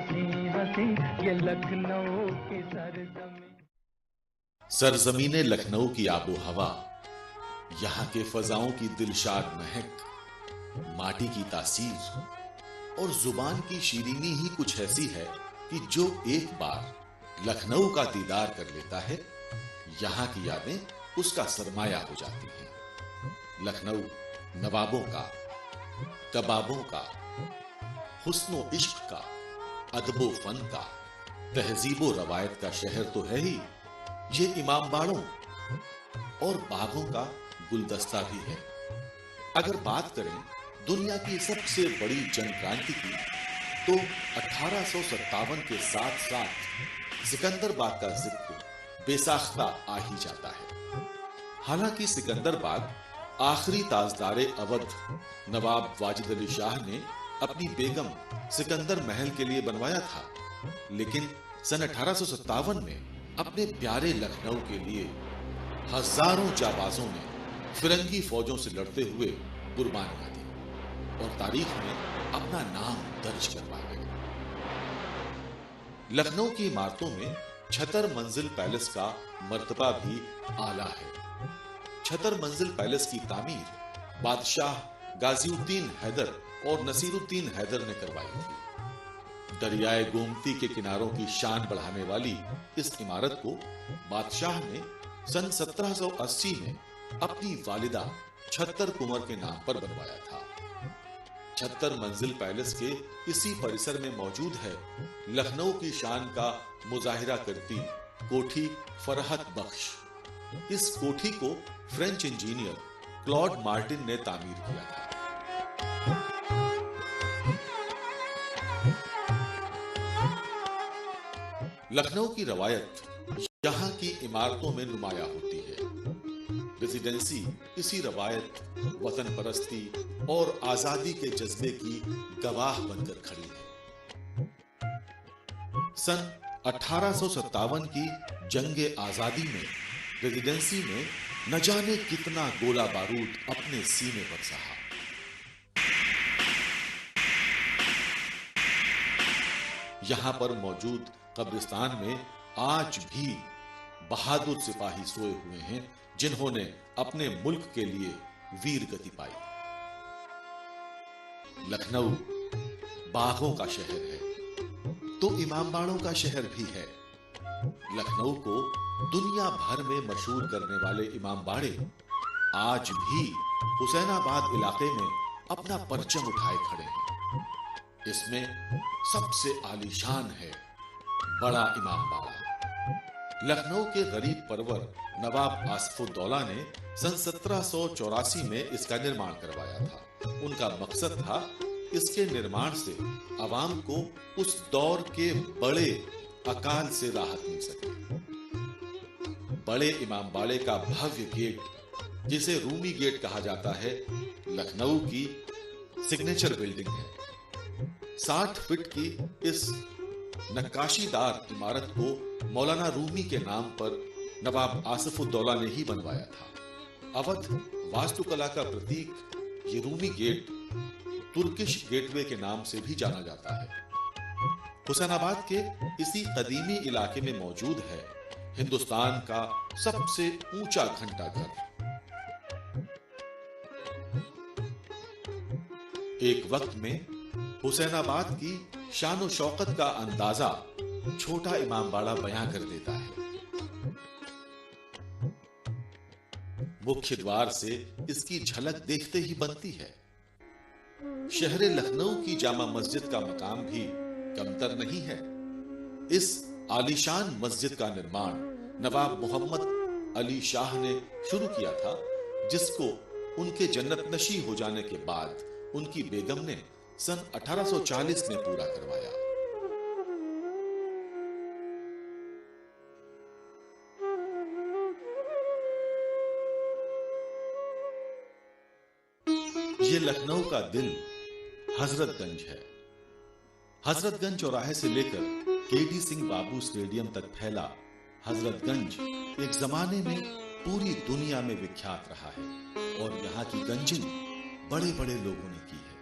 हंसी हंसी ये लखनऊ की सरजमी। सरजमीने लखनऊ की आबो हवा, यहां के फजाओं की दिलशाद महक, माटी की तासीर और जुबान की शीरीनी ही कुछ ऐसी है कि जो एक बार लखनऊ का दीदार कर लेता है, यहां की यादें उसका सरमाया हो जाती हैं। लखनऊ नवाबों का, कबाबों का, हुस्नो इश्क का, अदबो फन का, तहजीबो रवायत का शहर तो है ही, ये इमामबाड़ों और बागों का गुलदस्ता भी है। अगर बात करें दुनिया की सबसे बड़ी जन क्रांति की, तो 1857 के साथ साथ सिकंदरबाग का जिक्र बेसाख्ता आ ही जाता है। हालांकि सिकंदरबाग आखिरी ताजदारे अवध नवाब वाजिद अली शाह ने अपनी बेगम सिकंदर महल के लिए बनवाया था, लेकिन सन 1857 में अपने प्यारे लखनऊ के लिए हजारों जाबाजों ने फिरंगी फौजों से लड़ते हुए कुर्बानियां दी और तारीख में अपना नाम दर्ज करवा गए। लखनऊ की इमारतों में छतर मंजिल पैलेस का मर्तबा भी आला है। छतर मंजिल पैलेस की तामीर बादशाह गाजीउद्दीन हैदर और नसीरुद्दीन हैदर ने करवाई थी। दरियाए गोमती के किनारों की शान बढ़ाने वाली इस इमारत को बादशाह ने सन 1780 में अपनी वालिदा छत्तर कुंवर के नाम पर बनवाया था। छत्तर मंजिल पैलेस के इसी परिसर में मौजूद है लखनऊ की शान का मुजाहिरा करती कोठी फरहत बख्श। इस कोठी को फ्रेंच इंजीनियर क्लॉड मार्टिन ने तामीर किया था। लखनऊ की रवायत यहां की इमारतों में नुमाया होती है। रेजिडेंसी इसी रवायत, वतन परस्ती और आजादी के जज्बे की गवाह बनकर खड़ी है। सन 1857 की जंगे आजादी में रेजिडेंसी ने न जाने कितना गोला बारूद अपने सीने पर सहा। यहां पर मौजूद कब्रिस्तान में आज भी बहादुर सिपाही सोए हुए हैं, जिन्होंने अपने मुल्क के लिए वीर गति पाई। लखनऊ बागों का शहर है तो इमामबाड़ों का शहर भी है। लखनऊ को दुनिया भर में मशहूर करने वाले इमामबाड़े आज भी हुसैनाबाद इलाके में अपना परचम उठाए खड़े हैं। इसमें सबसे आलीशान है बड़ा इमामबाड़ा। लखनऊ के गरीब परवर नवाब आसिफउद्दौला ने सन 1784 में इसका निर्माण करवाया था। उनका मकसद था इसके निर्माण से आवाम को उस दौर के बड़े अकाल से राहत मिल सके। बड़े इमामबाड़े का भव्य गेट, जिसे रूमी गेट कहा जाता है, लखनऊ की सिग्नेचर बिल्डिंग है। 60 फीट की इस नक्काशीदार इमारत को मौलाना रूमी के नाम पर नवाब आसिफउद्दौला ने ही बनवाया था। अवध वास्तुकला का प्रतीक ये रूमी गेट तुर्किश गेटवे के नाम से भी जाना जाता है। हुसैनाबाद के इसी कदीमी इलाके में मौजूद है हिंदुस्तान का सबसे ऊंचा घंटाघर। एक वक्त में हुसैनाबाद की शान शौकत का अंदाजा छोटा इमामबाड़ा बयां कर देता है। मुख्य द्वार से इसकी झलक देखते ही बनती है। शहर लखनऊ की जामा मस्जिद का मकाम भी कमतर नहीं है। इस आलीशान मस्जिद का निर्माण नवाब मोहम्मद अली शाह ने शुरू किया था, जिसको उनके जन्नत नशी हो जाने के बाद उनकी बेगम ने सन 1840 में पूरा करवाया। ये लखनऊ का दिल हजरतगंज है। हजरतगंज चौराहे से लेकर केडी सिंह बाबू स्टेडियम तक फैला हजरतगंज एक जमाने में पूरी दुनिया में विख्यात रहा है और यहाँ की गंजिंग बड़े बड़े लोगों ने की है।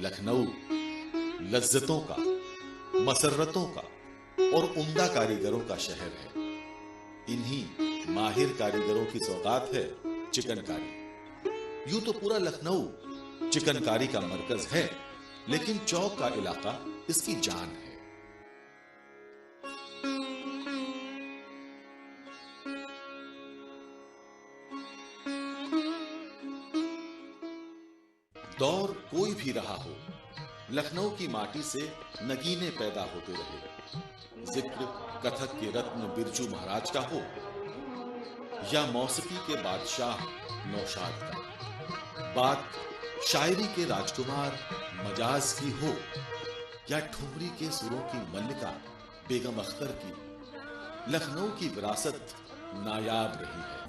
लखनऊ लज्जतों का, मसर्रतों का और उम्दा कारीगरों का शहर है। इन्हीं माहिर कारीगरों की सौगात है चिकनकारी। यूं तो पूरा लखनऊ चिकनकारी का मरकज है, लेकिन चौक का इलाका इसकी जान है। दौर कोई भी रहा हो, लखनऊ की माटी से नगीने पैदा होते रहे। जिक्र कथक के रत्न बिरजू महाराज का हो या मौसीकी के बादशाह नौशाद का, बात शायरी के राजकुमार मजाज की हो या ठुमरी के सुरों की मल्लिका बेगम अख्तर की, लखनऊ की विरासत नायाब रही है।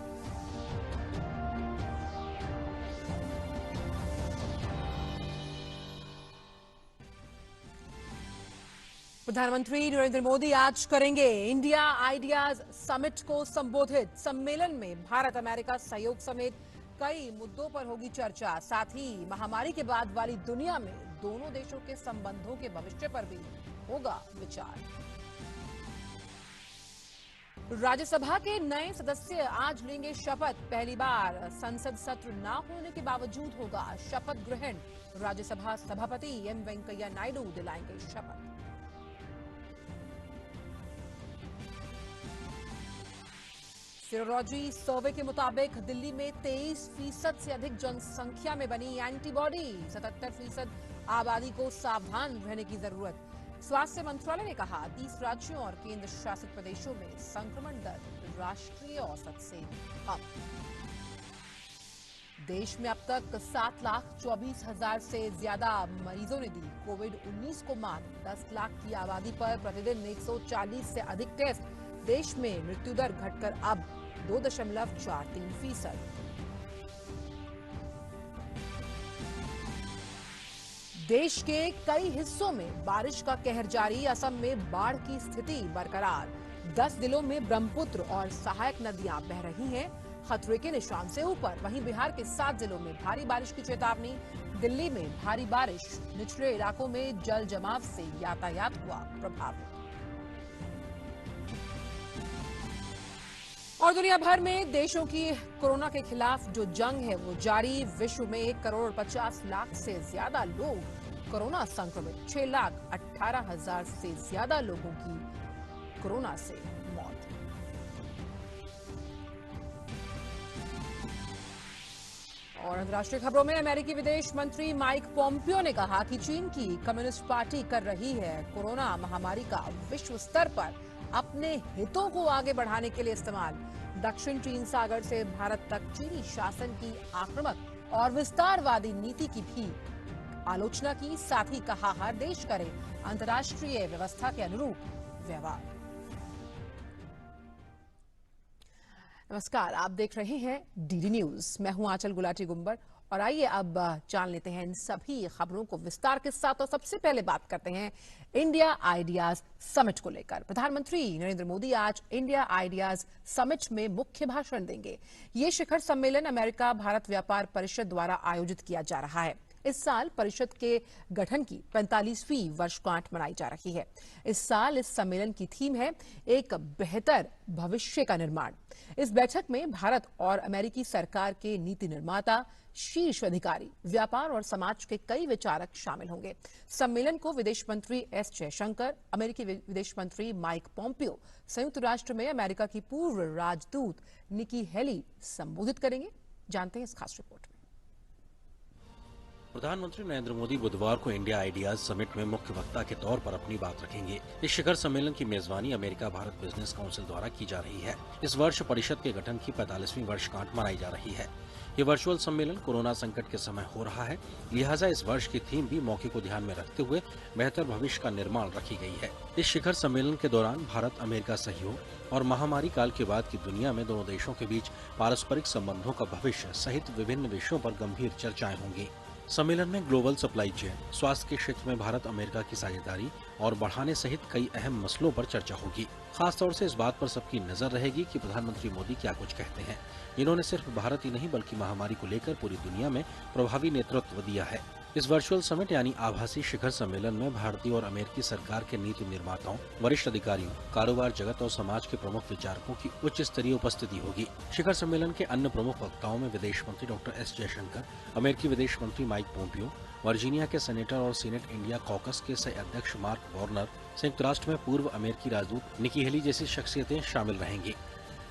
प्रधानमंत्री नरेंद्र मोदी आज करेंगे इंडिया आइडियाज समिट को संबोधित। सम्मेलन में भारत अमेरिका सहयोग समेत कई मुद्दों पर होगी चर्चा। साथ ही महामारी के बाद वाली दुनिया में दोनों देशों के संबंधों के भविष्य पर भी होगा विचार। राज्यसभा के नए सदस्य आज लेंगे शपथ। पहली बार संसद सत्र न होने के बावजूद होगा शपथ ग्रहण। राज्यसभा सभापति एम वेंकैया नायडू दिलाएंगे शपथ। सीरोलॉजी सर्वे के मुताबिक दिल्ली में 23% से अधिक जनसंख्या में बनी एंटीबॉडी। 77% आबादी को सावधान रहने की जरूरत। स्वास्थ्य मंत्रालय ने कहा 30 राज्यों और केंद्र शासित प्रदेशों में संक्रमण दर राष्ट्रीय औसत से कम। देश में अब तक 7,24,000 से ज्यादा मरीजों ने दी कोविड-19 को मात। 10 लाख की आबादी पर प्रतिदिन 140 से अधिक टेस्ट। देश में मृत्यु दर घटकर अब 2.43%। देश के कई हिस्सों में बारिश का कहर जारी। असम में बाढ़ की स्थिति बरकरार। 10 जिलों में ब्रह्मपुत्र और सहायक नदियां बह रही हैं खतरे के निशान से ऊपर। वहीं बिहार के 7 जिलों में भारी बारिश की चेतावनी। दिल्ली में भारी बारिश, निचले इलाकों में जल जमाव से यातायात हुआ प्रभावित। और दुनिया भर में देशों की कोरोना के खिलाफ जो जंग है वो जारी। विश्व में 1,50,00,000 से ज्यादा लोग कोरोना संक्रमित। 6,18,000 से ज्यादा लोगों की कोरोना से मौत। और अंतर्राष्ट्रीय खबरों में अमेरिकी विदेश मंत्री माइक पोम्पियो ने कहा कि चीन की कम्युनिस्ट पार्टी कर रही है कोरोना महामारी का विश्व स्तर पर अपने हितों को आगे बढ़ाने के लिए इस्तेमाल। दक्षिण चीन सागर से भारत तक चीनी शासन की आक्रामक और विस्तारवादी नीति की भी आलोचना की। साथ ही कहा हर देश करे अंतर्राष्ट्रीय व्यवस्था के अनुरूप व्यवहार। नमस्कार, आप देख रहे हैं डीडी न्यूज। मैं हूं आंचल गुलाटी गुंबर और आइए अब जान लेते हैं इन सभी खबरों को विस्तार के साथ। और सबसे पहले बात करते हैं इंडिया आइडियाज समिट को लेकर। प्रधानमंत्री नरेंद्र मोदी आज इंडिया आइडियाज समिट में मुख्य भाषण देंगे। ये शिखर सम्मेलन अमेरिका भारत व्यापार परिषद द्वारा आयोजित किया जा रहा है। इस साल परिषद के गठन की 45वीं वर्षगांठ मनाई जा रही है। इस साल इस सम्मेलन की थीम है एक बेहतर भविष्य का निर्माण। इस बैठक में भारत और अमेरिकी सरकार के नीति निर्माता, शीर्ष अधिकारी, व्यापार और समाज के कई विचारक शामिल होंगे। सम्मेलन को विदेश मंत्री एस जयशंकर, अमेरिकी विदेश मंत्री माइक पोम्पियो, संयुक्त राष्ट्र में अमेरिका की पूर्व राजदूत निकी हेली संबोधित करेंगे। जानते हैं इस खास रिपोर्ट में। प्रधानमंत्री नरेंद्र मोदी बुधवार को इंडिया आइडियाज समिट में मुख्य वक्ता के तौर पर अपनी बात रखेंगे। इस शिखर सम्मेलन की मेजबानी अमेरिका भारत बिजनेस काउंसिल द्वारा की जा रही है। इस वर्ष परिषद के गठन की 45वीं वर्षगांठ मनाई जा रही है। ये वर्चुअल सम्मेलन कोरोना संकट के समय हो रहा है, लिहाजा इस वर्ष की थीम भी मौके को ध्यान में रखते हुए बेहतर भविष्य का निर्माण रखी गई है। इस शिखर सम्मेलन के दौरान भारत अमेरिका सहयोग और महामारी काल के बाद की दुनिया में दोनों देशों के बीच पारस्परिक संबंधों का भविष्य सहित विभिन्न विषयों पर गंभीर चर्चाएं होंगी। सम्मेलन में ग्लोबल सप्लाई चेन, स्वास्थ्य के क्षेत्र में भारत अमेरिका की साझेदारी और बढ़ाने सहित कई अहम मसलों पर चर्चा होगी। खासतौर से इस बात पर सबकी नजर रहेगी कि प्रधानमंत्री मोदी क्या कुछ कहते हैं। इन्होंने सिर्फ भारत ही नहीं बल्कि महामारी को लेकर पूरी दुनिया में प्रभावी नेतृत्व दिया है। इस वर्चुअल समिट यानी आभासी शिखर सम्मेलन में भारतीय और अमेरिकी सरकार के नीति निर्माताओं, वरिष्ठ अधिकारियों, कारोबार जगत और समाज के प्रमुख विचारकों की उच्च स्तरीय उपस्थिति होगी। शिखर सम्मेलन के अन्य प्रमुख वक्ताओं में विदेश मंत्री डॉक्टर एस जयशंकर, अमेरिकी विदेश मंत्री माइक पोम्पियो, वर्जीनिया के सेनेटर और सीनेट इंडिया कॉकस के सह अध्यक्ष मार्क वार्नर, संयुक्त राष्ट्र में पूर्व अमेरिकी राजदूत निकी हेली जैसी शख्सियतें शामिल रहेंगी।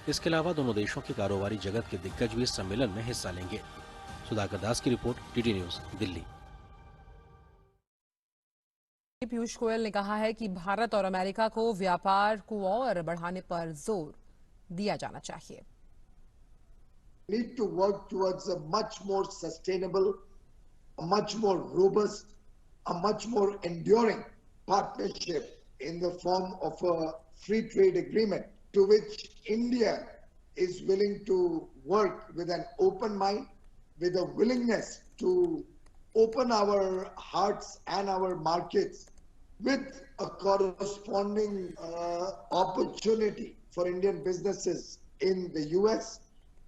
इसके अलावा दोनों देशों के कारोबारी जगत के दिग्गज भी इस सम्मेलन में हिस्सा लेंगे। सुधाकर दास की report, DD news, Delhi. Piyush Goyal ने कहा है कि भारत और अमेरिका को व्यापार को और बढ़ाने पर जोर दिया जाना चाहिए। Need to work towards a much more sustainable, a much more robust, a much more enduring partnership in the form of a free trade agreement to which India is willing to work with an open mind, with a willingness to open our hearts and our markets with a corresponding opportunity for Indian businesses in the US.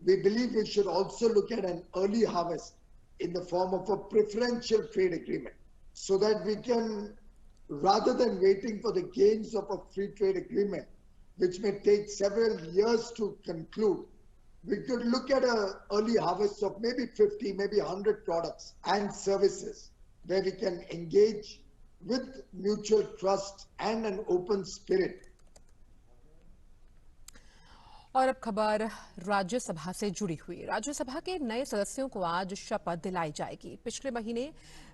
We believe we should also look at an early harvest in the form of a preferential trade agreement so that we can, rather than waiting for the gains of a free trade agreement, which may take several years to conclude, we could look at an early harvest of maybe 50, maybe 100 products and services where we can engage with mutual trust and an open spirit. और अब खबर राज्यसभा से जुड़ी हुई। राज्यसभा के नए सदस्यों को आज शपथ दिलाई जाएगी। पिछले महीने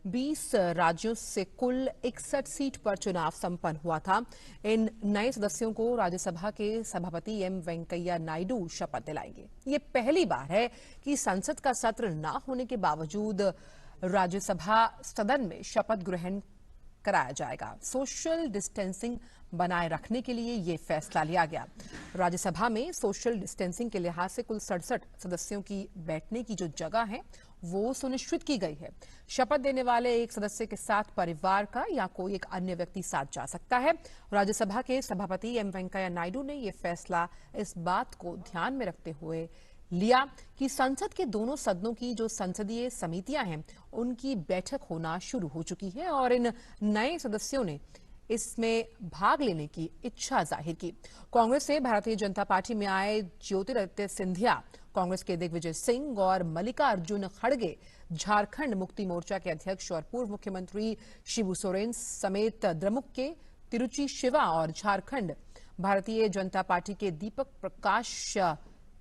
20 राज्यों से कुल 61 सीट पर चुनाव संपन्न हुआ था। इन नए सदस्यों को राज्यसभा के सभापति एम वेंकैया नायडू शपथ दिलाएंगे। ये पहली बार है कि संसद का सत्र न होने के बावजूद राज्यसभा सदन में शपथ ग्रहण कराया जाएगा। सोशल डिस्टेंसिंग बनाए रखने के लिए ये फैसला लिया गया। राज्यसभा में सोशल डिस्टेंसिंग के लिहाज से कुल 67 सदस्यों की बैठने की जो जगह है वो सुनिश्चित की गई है। शपथ देने वाले एक सदस्य के साथ परिवार का या कोई एक अन्य व्यक्ति साथ जा सकता है। राज्यसभा के सभापति एम वेंकैया नायडू ने यह फैसला इस बात को ध्यान में रखते हुए लिया कि संसद के दोनों सदनों की जो संसदीय समितियां हैं उनकी बैठक होना शुरू हो चुकी है और इन नए सदस्यों ने इसमें भाग लेने की इच्छा जाहिर की। कांग्रेस से भारतीय जनता पार्टी में आए ज्योतिरादित्य सिंधिया, कांग्रेस के दिग्विजय सिंह और मल्लिकार्जुन खड़गे, झारखंड मुक्ति मोर्चा के अध्यक्ष और पूर्व मुख्यमंत्री शिबू सोरेन समेत द्रमुक के तिरुचि शिवा और झारखंड भारतीय जनता पार्टी के दीपक प्रकाश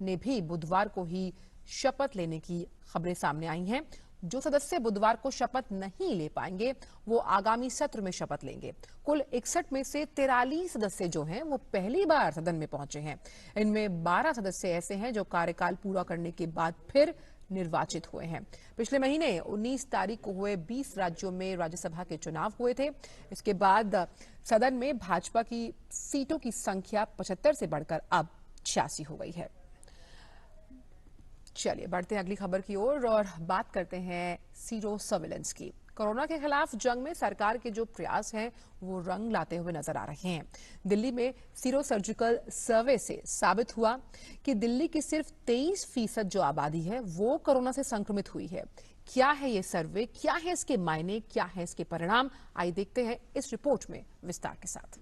ने भी बुधवार को ही शपथ लेने की खबरें सामने आई हैं। जो सदस्य बुधवार को शपथ नहीं ले पाएंगे वो आगामी सत्र में शपथ लेंगे। कुल 61 में से 43 सदस्य जो हैं वो पहली बार सदन में पहुंचे हैं। इनमें 12 सदस्य ऐसे हैं जो कार्यकाल पूरा करने के बाद फिर निर्वाचित हुए हैं। पिछले महीने 19 तारीख को हुए 20 राज्यों में राज्यसभा के चुनाव हुए थे। इसके बाद सदन में भाजपा की सीटों की संख्या 75 से बढ़कर अब 86 हो गई है। चलिए बढ़ते हैं अगली खबर की ओर और बात करते हैं सीरो सर्विलेंस की। कोरोना के खिलाफ जंग में सरकार के जो प्रयास हैं वो रंग लाते हुए नजर आ रहे हैं। दिल्ली में सीरो सर्जिकल सर्वे से साबित हुआ कि दिल्ली की सिर्फ 23% जो आबादी है वो कोरोना से संक्रमित हुई है। क्या है ये सर्वे, क्या है इसके मायने, क्या है इसके परिणाम, आइए देखते हैं इस रिपोर्ट में विस्तार के साथ।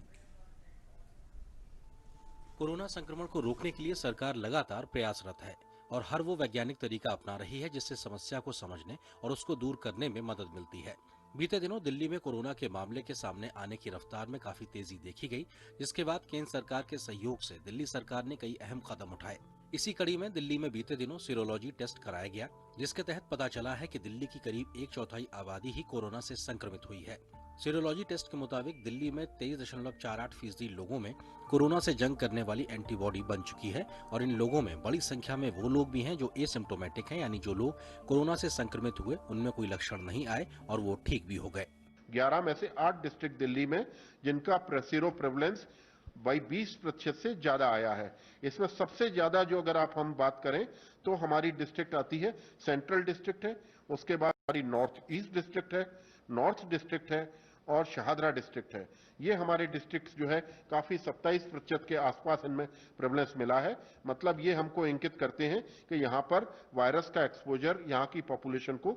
कोरोना संक्रमण को रोकने के लिए सरकार लगातार प्रयासरत है और हर वो वैज्ञानिक तरीका अपना रही है जिससे समस्या को समझने और उसको दूर करने में मदद मिलती है। बीते दिनों दिल्ली में कोरोना के मामले के सामने आने की रफ्तार में काफी तेजी देखी गई, जिसके बाद केंद्र सरकार के सहयोग से दिल्ली सरकार ने कई अहम कदम उठाए। इसी कड़ी में दिल्ली में बीते दिनों सीरोलॉजी टेस्ट कराया गया, जिसके तहत पता चला है कि दिल्ली की करीब 1/4 आबादी ही कोरोना से संक्रमित हुई है। सीरोलॉजी टेस्ट के मुताबिक दिल्ली में 23.48% लोगों में कोरोना से जंग करने वाली एंटीबॉडी बन चुकी है और इन लोगों में बड़ी संख्या में वो लोग भी हैं जो एसिम्प्टोमेटिक हैं, यानी जो लोग कोरोना से संक्रमित हुए उनमें कोई लक्षण नहीं आए और वो ठीक भी हो गए। 11 में से 8 डिस्ट्रिक्ट दिल्ली में जिनका सीरो प्रेवलेंस 20% से ज्यादा आया है। इसमें सबसे ज्यादा जो अगर हम बात करें तो हमारी डिस्ट्रिक्ट आती है सेंट्रल डिस्ट्रिक्ट है, उसके बाद हमारी नॉर्थ ईस्ट डिस्ट्रिक्ट है, नॉर्थ डिस्ट्रिक्ट है और शहादरा डिस्ट्रिक्ट है। ये हमारे डिस्ट्रिक्ट जो है काफी 27% के आसपास इनमें प्रेवलेंस मिला है। मतलब ये हमको इंगित करते हैं कि यहाँ पर वायरस का एक्सपोजर यहाँ की पॉपुलेशन को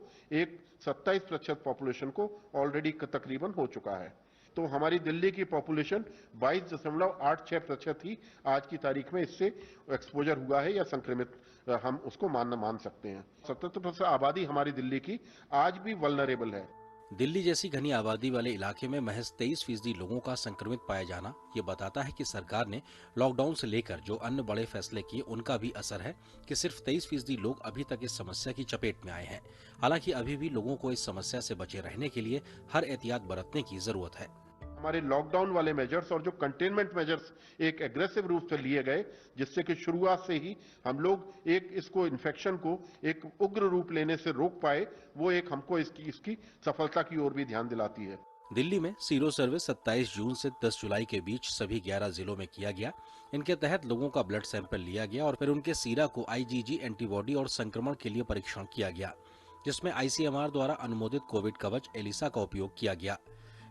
27% पॉपुलेशन को ऑलरेडी तकरीबन हो चुका है। तो हमारी दिल्ली की पॉपुलेशन 22.86% ही आज की तारीख में इससे एक्सपोजर हुआ है या संक्रमित हम उसको मान सकते हैं। 77% आबादी हमारी दिल्ली की आज भी वल्नरेबल है। दिल्ली जैसी घनी आबादी वाले इलाके में महज 23% लोगों का संक्रमित पाया जाना ये बताता है कि सरकार ने लॉकडाउन से लेकर जो अन्य बड़े फैसले किए उनका भी असर है कि सिर्फ 23% लोग अभी तक इस समस्या की चपेट में आए हैं। हालांकि अभी भी लोगों को इस समस्या से बचे रहने के लिए हर एहतियात बरतने की जरूरत है। हमारे लॉकडाउन वाले मेजर्स और जो कंटेनमेंट मेजर्स एक एग्रेसिव रूप से लिए गए, जिससे कि शुरुआत से ही हम लोग इसको इन्फेक्शन को एक उग्र रूप लेने से रोक पाए, वो एक हमको इसकी सफलता की ओर भी ध्यान दिलाती है। दिल्ली में सीरो सर्वे 27 जून से 10 जुलाई के बीच सभी 11 जिलों में किया गया। इनके तहत लोगों का ब्लड सैंपल लिया गया और फिर उनके सीरा को IgG एंटीबॉडी और संक्रमण के लिए परीक्षण किया गया, जिसमें ICMR द्वारा अनुमोदित कोविड कवच एलिसा का उपयोग किया गया।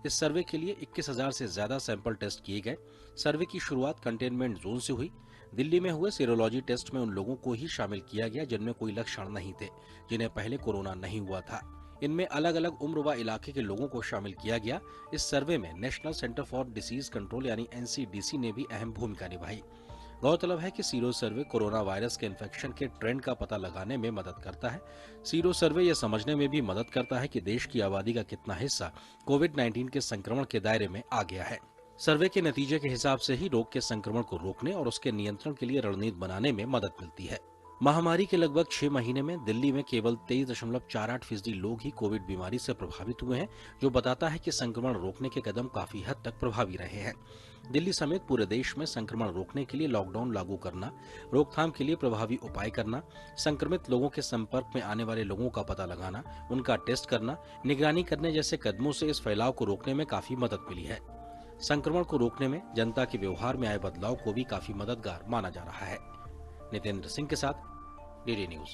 इस सर्वे के लिए 21,000 से ज्यादा सैंपल टेस्ट किए गए। सर्वे की शुरुआत कंटेनमेंट जोन से हुई। दिल्ली में हुए सीरोलॉजी टेस्ट में उन लोगों को ही शामिल किया गया जिनमें कोई लक्षण नहीं थे, जिन्हें पहले कोरोना नहीं हुआ था। इनमें अलग अलग उम्र व इलाके के लोगों को शामिल किया गया। इस सर्वे में national centre for disease control यानी NCDC ने भी अहम भूमिका निभाई। गौरतलब है कि सीरो सर्वे कोरोना वायरस के इन्फेक्शन के ट्रेंड का पता लगाने में मदद करता है। सीरो सर्वे यह समझने में भी मदद करता है कि देश की आबादी का कितना हिस्सा कोविड-19 के संक्रमण के दायरे में आ गया है। सर्वे के नतीजे के हिसाब से ही रोग के संक्रमण को रोकने और उसके नियंत्रण के लिए रणनीति बनाने में मदद मिलती है। महामारी के लगभग 6 महीने में दिल्ली में केवल 23.48% लोग ही कोविड बीमारी से प्रभावित हुए हैं, जो बताता है कि संक्रमण रोकने के कदम काफी हद तक प्रभावी रहे हैं। दिल्ली समेत पूरे देश में संक्रमण रोकने के लिए लॉकडाउन लागू करना, रोकथाम के लिए प्रभावी उपाय करना, संक्रमित लोगों के संपर्क में आने वाले लोगों का पता लगाना, उनका टेस्ट करना, निगरानी करने जैसे कदमों से इस फैलाव को रोकने में काफी मदद मिली है। संक्रमण को रोकने में जनता के व्यवहार में आए बदलाव को भी काफी मददगार माना जा रहा है। नितेंद्र सिंह के साथ DD न्यूज।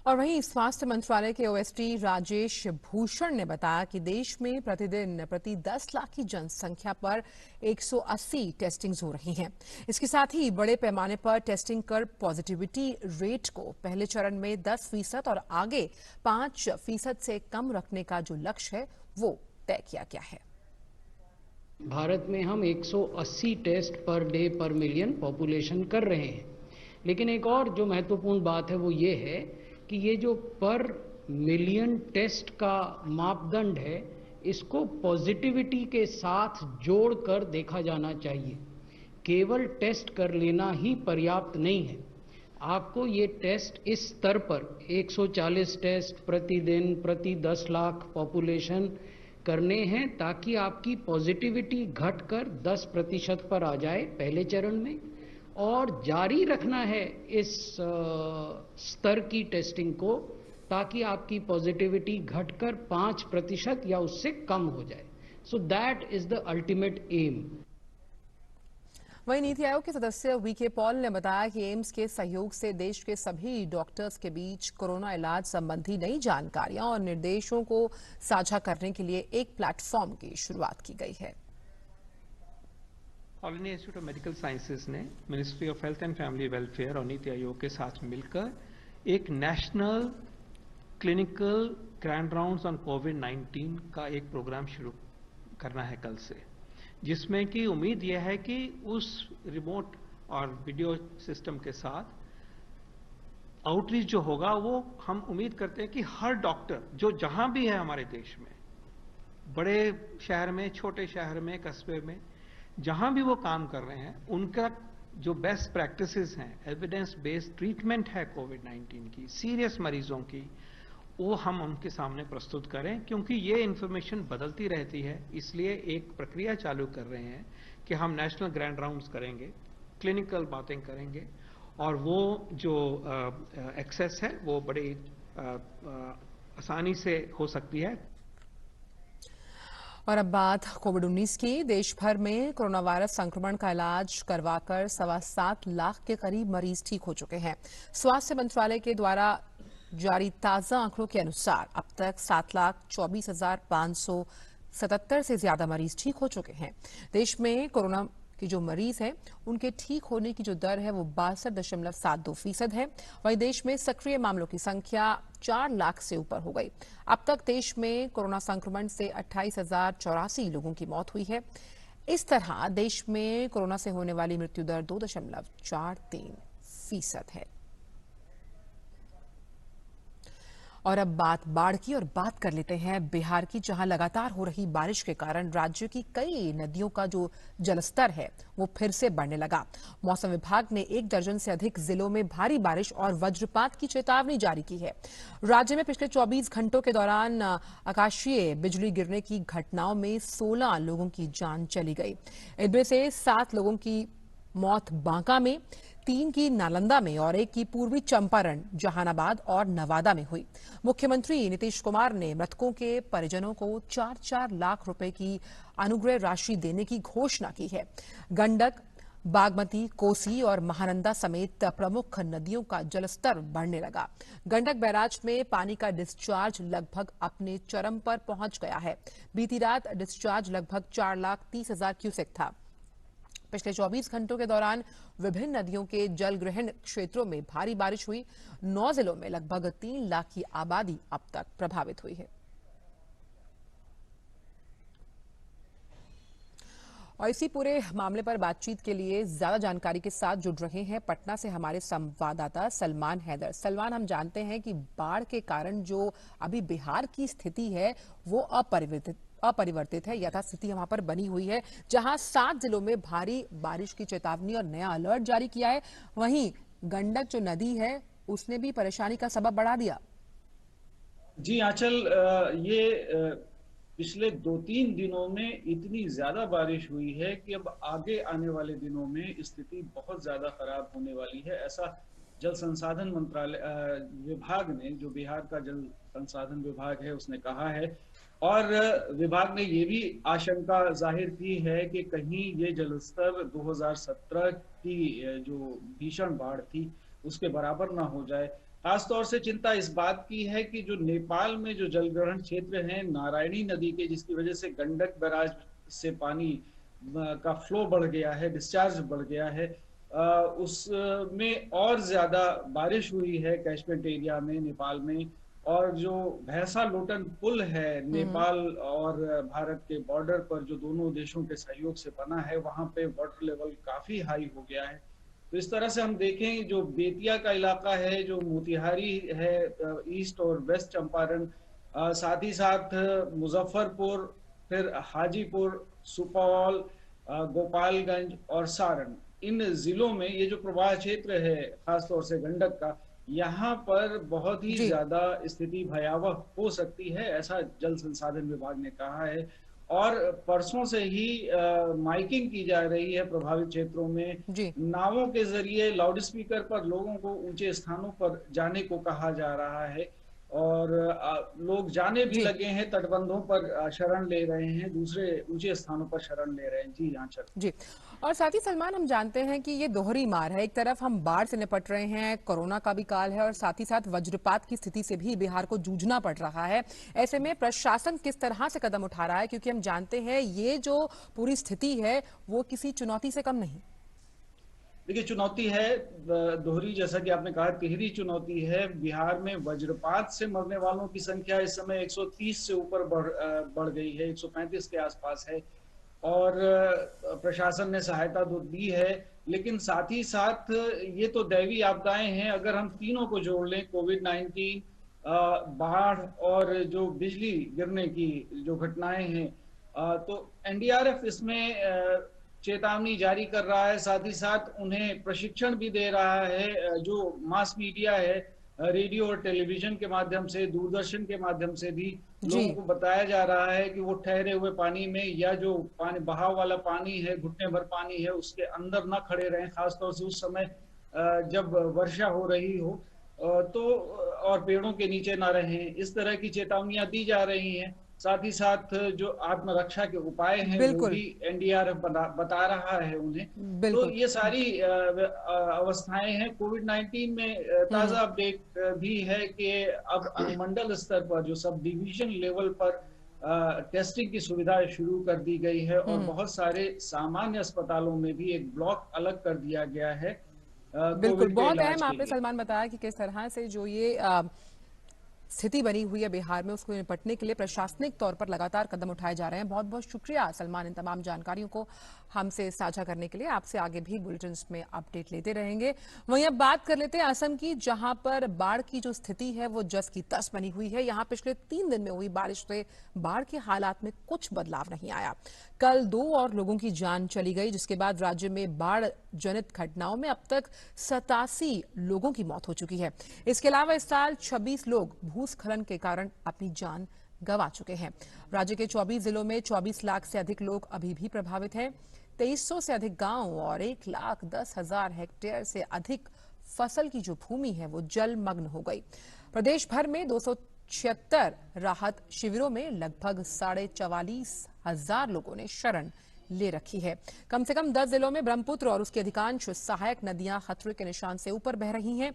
और वहीं स्वास्थ्य मंत्रालय के OSD राजेश भूषण ने बताया कि देश में प्रतिदिन प्रति 10 लाख की जनसंख्या पर 180 टेस्टिंग्स हो रही हैं। इसके साथ ही बड़े पैमाने पर टेस्टिंग कर पॉजिटिविटी रेट को पहले चरण में 10% और आगे 5% से कम रखने का जो लक्ष्य है वो तय किया गया है। भारत में हम 180 टेस्ट पर डे पर मिलियन पॉपुलेशन कर रहे हैं, लेकिन एक और जो महत्वपूर्ण बात है वो ये है कि ये जो पर मिलियन टेस्ट का मापदंड है, इसको पॉजिटिविटी के साथ जोड़कर देखा जाना चाहिए। केवल टेस्ट कर लेना ही पर्याप्त नहीं है। आपको ये टेस्ट इस स्तर पर 140 टेस्ट प्रतिदिन प्रति 10 लाख पॉपुलेशन करने हैं ताकि आपकी पॉजिटिविटी घटकर 10% पर आ जाए पहले चरण में, और जारी रखना है इस स्तर की टेस्टिंग को ताकि आपकी पॉजिटिविटी घटकर 5% या उससे कम हो जाए। So that is the ultimate aim. वहीं नीति आयोग के सदस्य VK पॉल ने बताया कि एम्स के सहयोग से देश के सभी डॉक्टर्स के बीच कोरोना इलाज संबंधी नई जानकारियां और निर्देशों को साझा करने के लिए एक प्लेटफॉर्म की शुरुआत की गई है। All India Institute of Medical Sciences ने Ministry of Health and Family Welfare और नीति आयोग के साथ मिलकर एक national clinical grand rounds on कोविड-19 का एक प्रोग्राम शुरू करना है कल से, जिसमें कि उम्मीद यह है कि उस रिमोट और वीडियो सिस्टम के साथ आउटरीच जो होगा वो हम उम्मीद करते हैं कि हर डॉक्टर जो जहां भी है हमारे देश में, बड़े शहर में, छोटे शहर में, कस्बे में, जहां भी वो काम कर रहे हैं, उनका जो बेस्ट प्रैक्टिसेस हैं, एविडेंस बेस्ड ट्रीटमेंट है कोविड-19 की, सीरियस मरीजों की, वो हम उनके सामने प्रस्तुत करें, क्योंकि ये इंफॉर्मेशन बदलती रहती है। इसलिए एक प्रक्रिया चालू कर रहे हैं कि हम नेशनल ग्रैंड राउंड्स करेंगे, क्लिनिकल बातें करेंगे, और वो जो एक्सेस है वो बड़ी आसानी से हो सकती है। और अब बात कोविड-19 की। देश भर में कोरोना वायरस संक्रमण का इलाज करवाकर 7.25 लाख के करीब मरीज ठीक हो चुके हैं। स्वास्थ्य मंत्रालय के द्वारा जारी ताजा आंकड़ों के अनुसार अब तक 7,24,577 से ज्यादा मरीज ठीक हो चुके हैं। देश में कोरोना के जो मरीज हैं उनके ठीक होने की जो दर है वो 62.72% है। वहीं देश में सक्रिय मामलों की संख्या 4 लाख से ऊपर हो गई। अब तक देश में कोरोना संक्रमण से 28,084 लोगों की मौत हुई है। इस तरह देश में कोरोना से होने वाली मृत्यु दर 2.43% है। और अब बात बाढ़ की और बात कर लेते हैं बिहार की, जहां लगातार हो रही बारिश के कारण राज्य की कई नदियों का जो जलस्तर है वो फिर से बढ़ने लगा। मौसम विभाग ने 1 दर्जन से अधिक जिलों में भारी बारिश और वज्रपात की चेतावनी जारी की है। राज्य में पिछले 24 घंटों के दौरान आकाशीय बिजली गिरने की घटनाओं में 16 लोगों की जान चली गई। इनमें से 7 लोगों की मौत बांका में, 3 की नालंदा में और 1 की पूर्वी चंपारण, जहानाबाद और नवादा में हुई। मुख्यमंत्री नीतीश कुमार ने मृतकों के परिजनों को 4-4 लाख रुपए की अनुग्रह राशि देने की घोषणा की है। गंडक, बागमती, कोसी और महानंदा समेत प्रमुख नदियों का जलस्तर बढ़ने लगा। गंडक बैराज में पानी का डिस्चार्ज लगभग अपने चरम पर पहुंच गया है। बीती रात डिस्चार्ज लगभग 4,30,000 क्यूसेक था। पिछले 24 घंटों के दौरान विभिन्न नदियों के जलग्रहण क्षेत्रों में भारी बारिश हुई। 9 जिलों में लगभग 3 लाख की आबादी अब तक प्रभावित हुई है। और इसी पूरे मामले पर बातचीत के लिए ज्यादा जानकारी के साथ जुड़ रहे हैं पटना से हमारे संवाददाता सलमान हैदर। सलमान, हम जानते हैं कि बाढ़ के कारण जो अभी बिहार की स्थिति है वो अपरिवर्तित है, यथास्थिति वहां पर बनी हुई है, जहां 7 जिलों में भारी बारिश की चेतावनी और नया अलर्ट जारी किया है। वहीं गंडक जो नदी है उसने भी परेशानी का सबब बढ़ा दिया। जी आंचल, ये पिछले 2-3 दिनों में इतनी ज्यादा बारिश हुई है कि अब आगे आने वाले दिनों में स्थिति बहुत ज्यादा खराब होने वाली है। ऐसा जल संसाधन मंत्रालय विभाग ने, जो बिहार का जल संसाधन विभाग है, उसने कहा है। और विभाग ने ये भी आशंका जाहिर की है कि कहीं ये जलस्तर 2017 की जो भीषण बाढ़ थी उसके बराबर ना हो जाए। खासतौर से चिंता इस बात की है कि जो नेपाल में जो जलग्रहण क्षेत्र हैं नारायणी नदी के, जिसकी वजह से गंडक बैराज से पानी का फ्लो बढ़ गया है, डिस्चार्ज बढ़ गया है, उसमें और ज्यादा बारिश हुई है कैचमेंट एरिया में नेपाल में। और जो भैंसा लोटन पुल है नेपाल और भारत के बॉर्डर पर, जो दोनों देशों के सहयोग से बना है, वहां पे वाटर लेवल काफी हाई हो गया है। तो इस तरह से हम देखें, जो बेतिया का इलाका है, जो मोतिहारी है, ईस्ट और वेस्ट चंपारण, साथ ही साथ मुजफ्फरपुर, फिर हाजीपुर, सुपौल, गोपालगंज और सारण, इन जिलों में ये जो प्रवाह क्षेत्र है खासतौर से गंडक का, यहाँ पर बहुत ही ज्यादा स्थिति भयावह हो सकती है, ऐसा जल संसाधन विभाग ने कहा है। और परसों से ही माइकिंग की जा रही है प्रभावित क्षेत्रों में। नावों के जरिए लाउड स्पीकर पर लोगों को ऊंचे स्थानों पर जाने को कहा जा रहा है और लोग जाने भी लगे हैं, तटबंधों पर शरण ले रहे हैं, दूसरे ऊंचे स्थानों पर शरण ले रहे हैं। जी आंचल जी। और साथ ही सलमान, हम जानते हैं कि ये दोहरी मार है। एक तरफ हम बाढ़ से निपट रहे हैं, कोरोना का भी काल है और साथ ही साथ वज्रपात की स्थिति से भी बिहार को जूझना पड़ रहा है। ऐसे में प्रशासन किस तरह से कदम उठा रहा है, क्योंकि हम जानते हैं ये जो पूरी स्थिति है वो किसी चुनौती से कम नहीं। देखिए, चुनौती है दोहरी, जैसा कि आपने कहा, तिहरी चुनौती है। बिहार में वज्रपात से मरने वालों की संख्या इस समय 130 से ऊपर बढ़ गई है, 135 के आसपास है। और प्रशासन ने सहायता तो दी है, लेकिन साथ ही साथ ये तो दैवीय आपदाएं हैं। अगर हम तीनों को जोड़ लें, कोविड-19, बाढ़ और जो बिजली गिरने की जो घटनाएं हैं, तो एनडीआरएफ इसमें चेतावनी जारी कर रहा है। साथ ही साथ उन्हें प्रशिक्षण भी दे रहा है। जो मास मीडिया है, रेडियो और टेलीविजन के माध्यम से, दूरदर्शन के माध्यम से भी लोगों को बताया जा रहा है कि वो ठहरे हुए पानी में या जो पानी बहाव वाला पानी है, घुटने भर पानी है, उसके अंदर ना खड़े रहें, खासतौर से उस समय जब वर्षा हो रही हो, तो और पेड़ों के नीचे ना रहें। इस तरह की चेतावनियां दी जा रही हैं। साथ ही साथ जो आत्मरक्षा के उपाय हैं वो बिल्कुल। भी एनडीआरएफ बता रहा है उन्हें। तो बिल्कुल। ये सारी अवस्थाएं हैं। कोविड-19 में ताजा अपडेट भी है कि अब अनुमंडल स्तर पर जो सब डिवीजन लेवल पर टेस्टिंग की सुविधा शुरू कर दी गई है और बहुत सारे सामान्य अस्पतालों में भी एक ब्लॉक अलग कर दिया गया है बिल्कुल, कोविड के बहुत इलाज अहम के आपने लिए। सलमान बताया कि किस तरह से जो ये स्थिति बनी हुई है बिहार में, उसको निपटने के लिए प्रशासनिक तौर पर लगातार कदम उठाए जा रहे हैं। बहुत बहुत शुक्रिया सलमान इन तमाम जानकारियों को हमसे साझा करने के लिए। आपसे आगे भी बुलेटिन्स में अपडेट लेते रहेंगे। वहीं अब बात कर लेते हैं असम की, जहां पर बाढ़ की जो स्थिति है वो जस की तस बनी हुई है। यहां पिछले 3 दिन में हुई बारिश से बाढ़ के हालात में कुछ बदलाव नहीं आया। कल 2 और लोगों की जान चली गई, जिसके बाद राज्य में बाढ़ जनित घटनाओं में अब तक 87 लोगों की मौत हो चुकी है। इसके अलावा इस साल 26 लोग भूस्खलन के कारण अपनी जान गंवा चुके हैं। राज्य के 24 जिलों में 24 लाख से अधिक लोग अभी भी प्रभावित हैं। 2300 से अधिक गांव और 1,10,000 हेक्टेयर से अधिक फसल की जो भूमि है वो जलमग्न हो गई। प्रदेश भर में 276 राहत शिविरों में लगभग 44,500 लोगों ने शरण ले रखी है। कम से कम 10 जिलों में ब्रह्मपुत्र और उसकी अधिकांश सहायक नदियां खतरे के निशान से ऊपर बह रही हैं।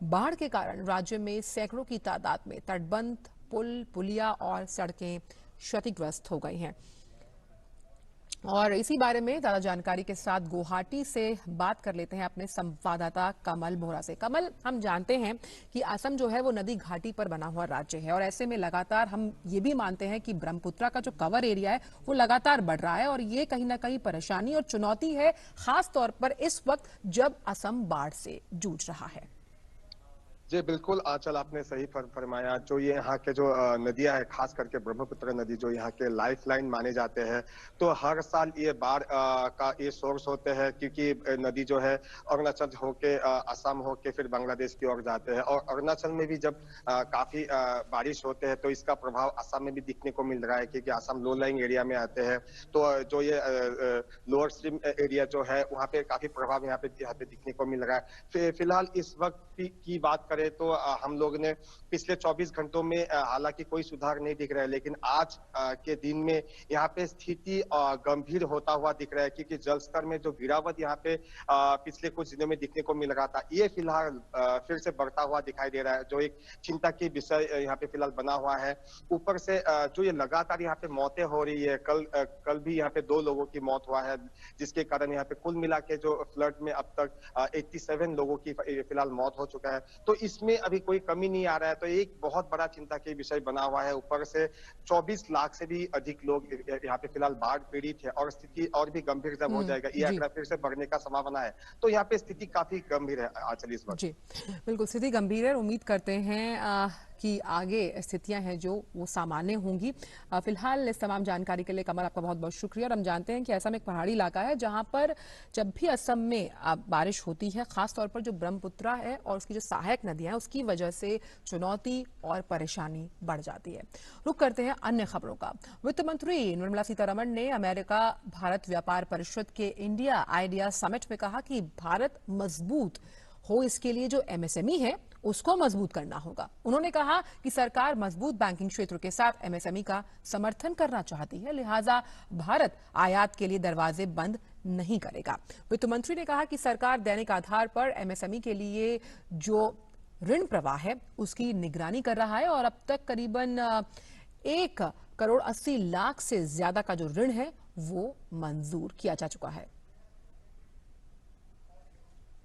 बाढ़ के कारण राज्य में सैकड़ों की तादाद में तटबंध, पुल, पुलिया और सड़कें क्षतिग्रस्त हो गई हैं। और इसी बारे में ज्यादा जानकारी के साथ गुवाहाटी से बात कर लेते हैं अपने संवाददाता कमल बोहरा से। कमल, हम जानते हैं कि असम जो है वो नदी घाटी पर बना हुआ राज्य है और ऐसे में लगातार हम ये भी मानते हैं कि ब्रह्मपुत्रा का जो कवर एरिया है वो लगातार बढ़ रहा है और ये कहीं ना कहीं परेशानी और चुनौती है, खास तौर पर इस वक्त जब असम बाढ़ से जूझ रहा है। जी बिल्कुल आंचल, आपने सही फरमाया। जो ये यहाँ के जो नदियां है, खास करके ब्रह्मपुत्र नदी जो यहाँ के लाइफलाइन माने जाते हैं, तो हर साल ये बाढ़ का ये सोर्स होते हैं, क्योंकि नदी जो है अरुणाचल होके असम होके फिर बांग्लादेश की ओर जाते हैं और अरुणाचल में भी जब काफी बारिश होते हैं तो इसका प्रभाव असम में भी दिखने को मिल रहा है, क्योंकि असम लो लाइंग एरिया में आते हैं। तो जो ये लोअर स्ट्रीम एरिया जो है वहाँ पे काफी प्रभाव यहाँ पे दिखने को मिल रहा है। फिलहाल इस वक्त की बात करें तो हम लोग ने पिछले 24 घंटों में हालांकि कोई सुधार नहीं दिख रहा है, लेकिन आज के दिन में यहाँ पे स्थिति गंभीर होता हुआ दिख रहा है, क्योंकि जलस्तर में जो गिरावट यहाँ पे पिछले कुछ दिनों में दिखने को मिल रहा था, ये फिलहाल फिर से बढ़ता हुआ दिखाई दे रहा है, जो एक चिंता की विषय यहाँ पे फिलहाल बना हुआ है। ऊपर से जो ये लगातार यहाँ पे मौतें हो रही है, कल भी यहाँ पे 2 लोगों की मौत हुआ है, जिसके कारण यहाँ पे कुल मिला के जो फ्लड में अब तक 87 लोगों की फिलहाल मौत हो चुका है। तो इसमें अभी कोई कमी नहीं आ रहा है, तो एक बहुत बड़ा चिंता के विषय बना हुआ है। ऊपर से 24 लाख से भी अधिक लोग यहाँ पे फिलहाल बाढ़ पीड़ित है और स्थिति और भी गंभीर जब हो जाएगा, ये आंकड़ा फिर से बढ़ने का संभावना है। तो यहाँ पे स्थिति काफी गंभीर है आंचल इस वक्त। जी बिल्कुल, स्थिति गंभीर है। उम्मीद करते हैं कि आगे स्थितियां हैं जो वो सामान्य होंगी। फिलहाल इस तमाम जानकारी के लिए कमल आपका बहुत बहुत शुक्रिया। और हम जानते हैं कि असम एक पहाड़ी इलाका है जहां पर जब भी असम में बारिश होती है, खासतौर पर जो ब्रह्मपुत्रा है और उसकी जो सहायक नदियां हैं, उसकी वजह से चुनौती और परेशानी बढ़ जाती है। रुक करते हैं अन्य खबरों का। वित्त मंत्री निर्मला सीतारमण ने अमेरिका भारत व्यापार परिषद के इंडिया आइडिया समिट में कहा कि भारत मजबूत हो, इसके लिए जो एमएसएमई है उसको मजबूत करना होगा। उन्होंने कहा कि सरकार मजबूत बैंकिंग क्षेत्र के साथ एमएसएमई का समर्थन करना चाहती है, लिहाजा भारत आयात के लिए दरवाजे बंद नहीं करेगा। वित्त मंत्री ने कहा कि सरकार दैनिक आधार पर एमएसएमई के लिए जो ऋण प्रवाह है उसकी निगरानी कर रहा है और अब तक करीबन 1,80,00,000 से ज्यादा का जो ऋण है वो मंजूर किया जा चुका है।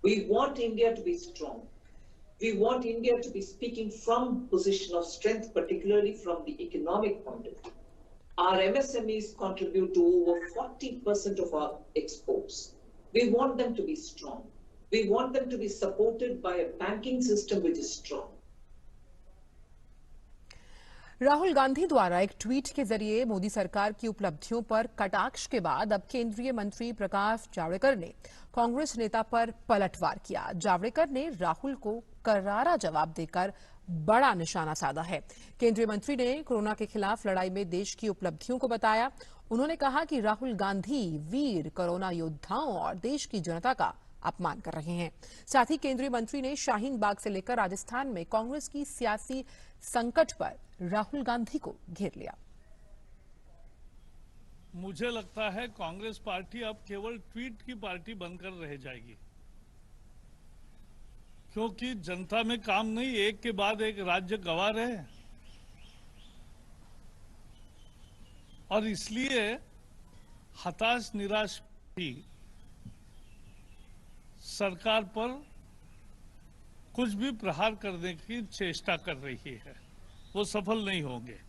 We want India to be strong. We want India to be speaking from position of strength, particularly from the economic point of view. Our MSMEs contribute to over 40% of our exports. We want them to be strong. We want them to be supported by a banking system which is strong. Rahul Gandhi द्वारा एक tweet के जरिए मोदी सरकार की उपलब्धियों पर कटाक्ष के बाद अब केंद्रीय मंत्री प्रकाश जावड़ेकर ने कांग्रेस नेता पर पलटवार किया। जावड़ेकर ने राहुल को करारा जवाब देकर बड़ा निशाना साधा है। केंद्रीय मंत्री ने कोरोना के खिलाफ लड़ाई में देश की उपलब्धियों को बताया। उन्होंने कहा कि राहुल गांधी वीर कोरोना योद्धाओं और देश की जनता का अपमान कर रहे हैं। साथ ही केंद्रीय मंत्री ने शाहीन बाग से लेकर राजस्थान में कांग्रेस की सियासी संकट पर राहुल गांधी को घेर लिया। मुझे लगता है कांग्रेस पार्टी अब केवल ट्वीट की पार्टी बनकर रह जाएगी, क्योंकि जनता में काम नहीं, एक के बाद एक राज्य गंवा रहे और इसलिए हताश निराश भी सरकार पर कुछ भी प्रहार करने की चेष्टा कर रही है, वो सफल नहीं होंगे।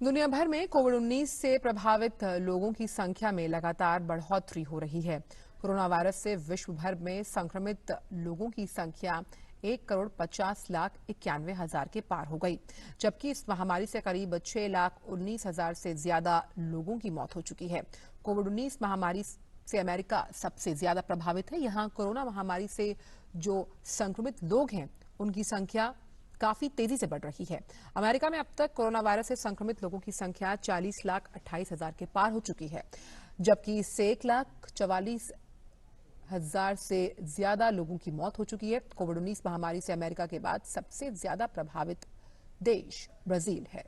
दुनिया भर में कोविड-19 से प्रभावित लोगों की संख्या में लगातार बढ़ोतरी हो रही है। कोरोना वायरस से विश्व भर में संक्रमित लोगों की संख्या 1,50,91,000 के पार हो गई, जबकि इस महामारी से करीब 6,19,000 से ज्यादा लोगों की मौत हो चुकी है। कोविड-19 महामारी से अमेरिका सबसे ज्यादा प्रभावित है। यहाँ कोरोना महामारी से जो संक्रमित लोग हैं उनकी संख्या काफी तेजी से बढ़ रही है। अमेरिका में अब तक कोरोना वायरस से संक्रमित लोगों की संख्या 40,28,000 के पार हो चुकी है, जबकि इससे 1,44,000 से ज्यादा लोगों की मौत हो चुकी है। कोविड-19 महामारी से अमेरिका के बाद सबसे ज्यादा प्रभावित देश ब्राजील है।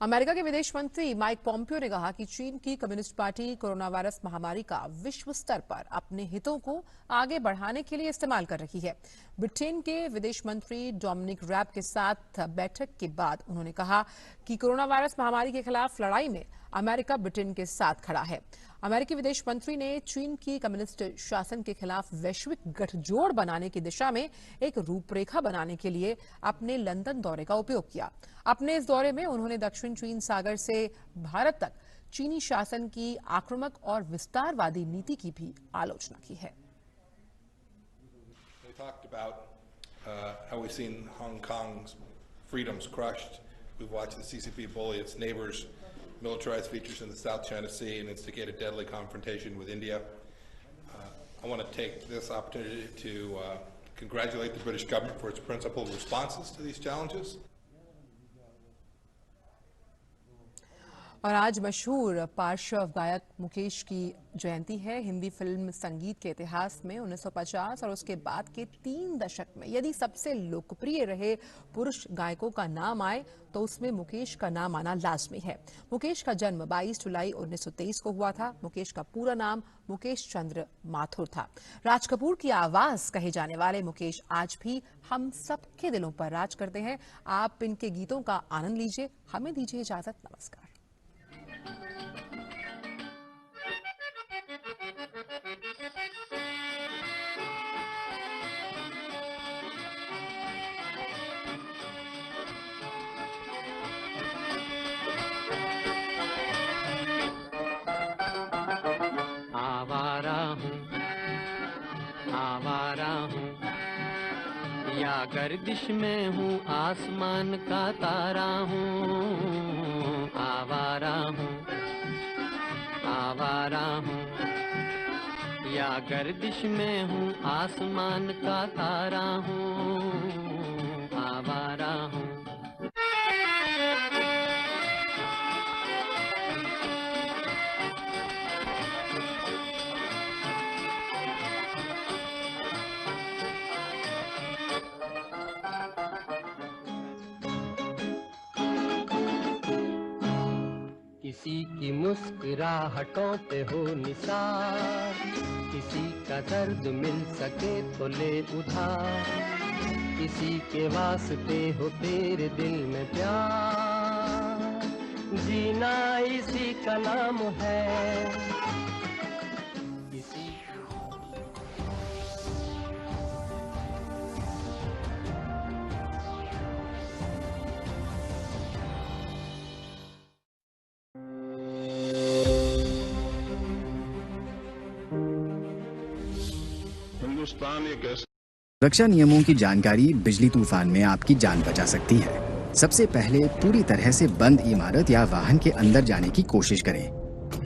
अमेरिका के विदेश मंत्री माइक पॉम्पियो ने कहा कि चीन की कम्युनिस्ट पार्टी कोरोना वायरस महामारी का विश्व स्तर पर अपने हितों को आगे बढ़ाने के लिए इस्तेमाल कर रही है। ब्रिटेन के विदेश मंत्री डोमिनिक रैब के साथ बैठक के बाद उन्होंने कहा कि कोरोना वायरस महामारी के खिलाफ लड़ाई में अमेरिका ब्रिटेन के साथ खड़ा है। अमेरिकी विदेश मंत्री ने चीन की कम्युनिस्ट शासन के खिलाफ वैश्विक गठजोड़ बनाने की दिशा में एक रूपरेखा बनाने के लिए अपने लंदन दौरे का उपयोग किया। अपने इस दौरे में उन्होंने दक्षिण चीन सागर से भारत तक चीनी शासन की आक्रामक और विस्तारवादी नीति की भी आलोचना की है। They talked about how we've seen Hong Kong's freedoms crushed. We've watched the CCP bully its neighbors, militarize features in the South China Sea, and instigate a deadly confrontation with India. I want to take this opportunity to congratulate the British government for its principled responses to these challenges. और आज मशहूर पार्श्व गायक मुकेश की जयंती है। Hindi film संगीत के इतिहास में 1950 और उसके बाद के 3 दशक में यदि सबसे लोकप्रिय रहे पुरुष गायकों का नाम आए तो उसमें मुकेश का नाम आना लाजमी है। मुकेश का जन्म 22 जुलाई 1923 को हुआ था। मुकेश का पूरा नाम मुकेश चंद्र माथुर था। राज कपूर की आवाज कहे जाने वाले मुकेश आज भी हम सबके दिलों पर राज करते हैं। आप इनके गीतों का आनंद लीजिए। हमें दीजिए इजाजत। नमस्कार। आवारा हूँ या गर्दिश में हूँ, आसमान का तारा हूँ। आवारा हूँ या गर्दिश में हूँ, आसमान का तारा हूँ। आवारा हूँ। किसी की मुस्कुराहटों पे हो निसार, किसी का दर्द मिल सके तो ले उधार, किसी के वास्ते हो तेरे दिल में प्यार, जीना इसी का नाम है। सुरक्षा नियमों की जानकारी बिजली तूफान में आपकी जान बचा सकती है। सबसे पहले पूरी तरह से बंद इमारत या वाहन के अंदर जाने की कोशिश करें।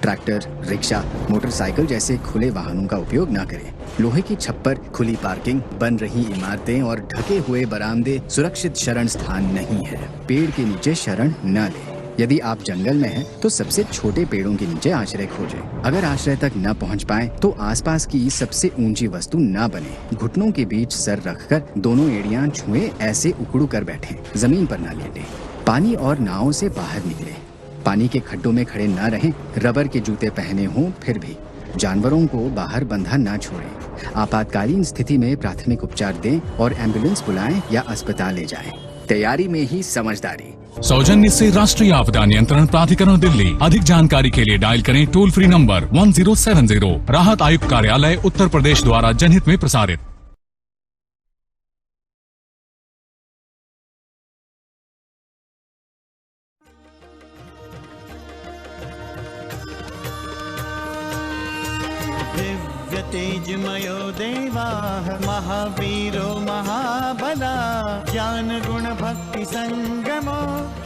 ट्रैक्टर, रिक्शा, मोटरसाइकिल जैसे खुले वाहनों का उपयोग न करें। लोहे की छप्पर, खुली पार्किंग, बन रही इमारतें और ढके हुए बरामदे सुरक्षित शरण स्थान नहीं है। पेड़ के नीचे शरण न लें। यदि आप जंगल में हैं, तो सबसे छोटे पेड़ों के नीचे आश्रय खोजें। अगर आश्रय तक न पहुंच पाए, तो आसपास की सबसे ऊंची वस्तु न बने। घुटनों के बीच सर रखकर दोनों एड़ियां छुए ऐसे उकड़ू कर बैठें। जमीन पर न लेटें। पानी और नावों से बाहर निकले, पानी के खड्डों में खड़े न रहें, रबर के जूते पहने हों फिर भी जानवरों को बाहर बंधा न छोड़ें। आपातकालीन स्थिति में प्राथमिक उपचार दें और एम्बुलेंस बुलाएं या अस्पताल ले जाएं। तैयारी में ही समझदारी। सौजन्य से राष्ट्रीय आपदा नियंत्रण प्राधिकरण दिल्ली। अधिक जानकारी के लिए डायल करें टोल फ्री नंबर 1070। राहत आयुक्त कार्यालय उत्तर प्रदेश द्वारा जनहित में प्रसारित। दिव्य तेजमयो देवाः महावीरो महाबला ज्ञान गुण भक्ति संगमो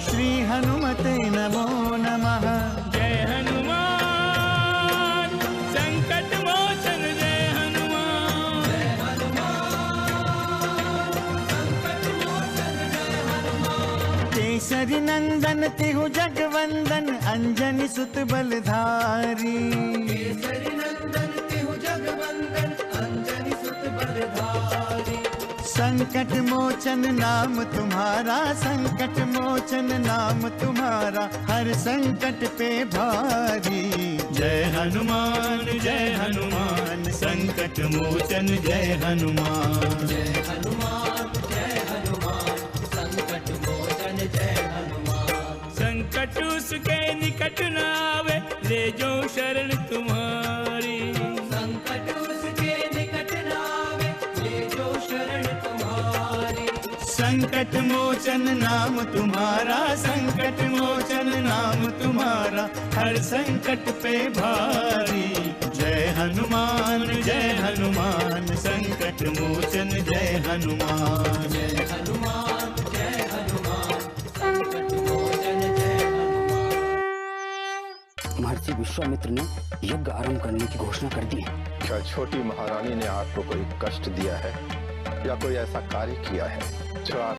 श्री हनुमते नमो नमः। जय हनुमान संकट मोचन जय हनुमान। जय हनुमान संकट मोचन जय हनुमान। केसरी नंदन तिहु जगवंदन अंजनी सुत बलधारी। केसरी नंदन तिहु जगवंदन अंजनी सुत बलधारी। संकट मोचन नाम तुम्हारा, संकट मोचन नाम तुम्हारा, हर संकट पे भारी। जय हनुमान संकट मोचन जय हनुमान। जय हनुमान संकट मोचन जय हनुमान। संकट उसके निकट न आवे ले जो शरण तुम्हारी। संकट उसके निकट न आवे ले जो शरण तुम्हारी। संकट मोचन नाम तुम्हारा, संकट मोचन नाम तुम्हारा, हर संकट पे भारी। जय हनुमान संकट मोचन जय हनुमान। जय हनुमान संकट मोचन जय हनुमान। महर्षि विश्वामित्र ने यज्ञ आरंभ करने की घोषणा कर दी है। क्या छोटी महारानी ने आपको कोई कष्ट दिया है या कोई ऐसा कार्य किया है जो आप